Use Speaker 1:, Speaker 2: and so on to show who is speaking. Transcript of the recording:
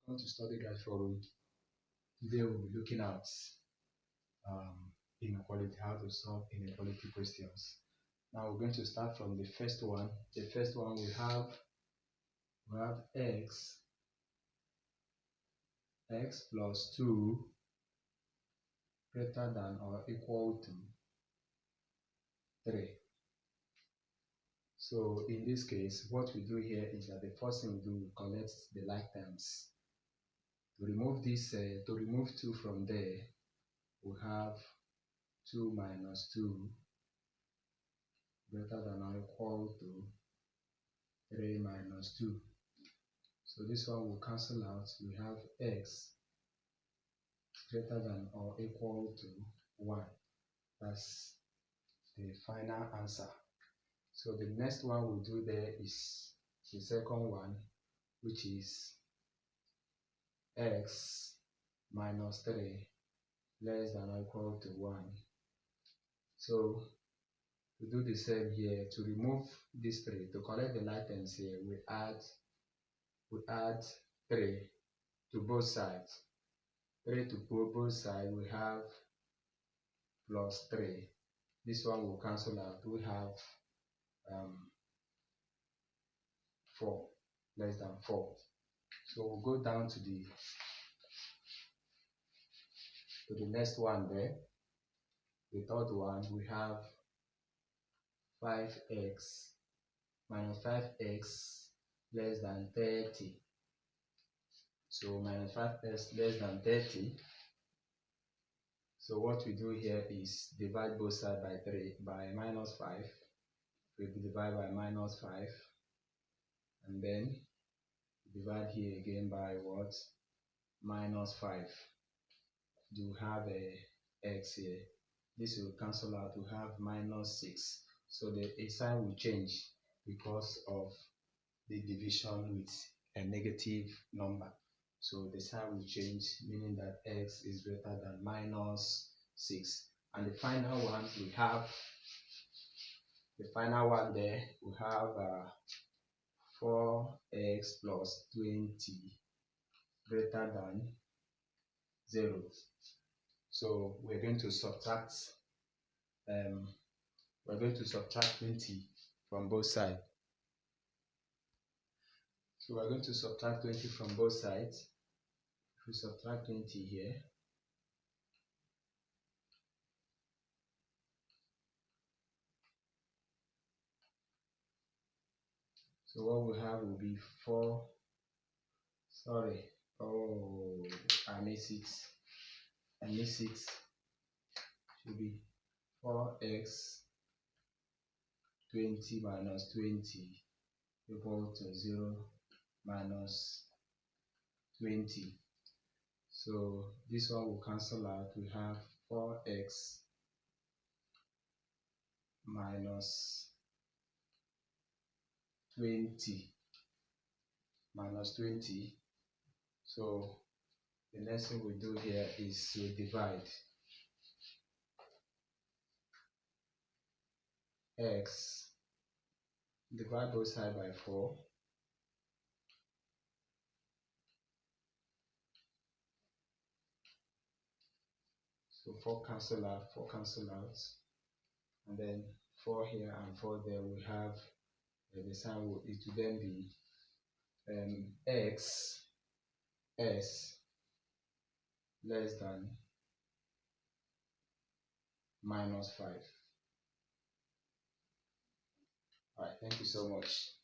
Speaker 1: Welcome to Study Guide Forum. Today we'll be looking at inequality, how to solve inequality questions. Now we're going to start from the first one. The first one we have x plus 2 greater than or equal to 3. So in this case, what we do here is that the first thing we do, we collect the like terms. To remove this, to remove 2 from there, we have 2 minus 2 greater than or equal to 3 minus 2. So this one will cancel out. We have x greater than or equal to 1. That's the final answer. So the next one we'll do there is the second one, which is x minus 3 less than or equal to 1. So we do the same here. To remove this 3, to collect the like terms here, we add 3 to both sides. 3 to both sides, we have plus 3. This one will cancel out. We have 4 less than 4. So we'll go down to the next one there. The third one, we have 5x minus 5x less than 30. So minus 5x less than 30. So what we do here is divide both sides by minus 5. We divide by minus 5, and then divide here again by what? Minus 5. You have a x here. This will cancel out. We have minus 6. So the sign will change because of the division with a negative number. So the sign will change, meaning that x is greater than minus 6. And the final one we have, the final one there, we have 4x plus 20 greater than 0. So we're going to subtract 20 from both sides. So we're going to subtract 20 from both sides. If we subtract 20 here, so what we have will be 4. Sorry. Oh, I miss it. Should be 4x 20 minus 20 equal to 0 minus 20. So this one will cancel out. We have 4x minus 20 minus 20. So the next thing we do here is to divide x, divide both sides by 4. So 4 cancel out, and then 4 here and 4 there. We have the sign will, it will then be x s less than minus 5. Alright, thank you so much.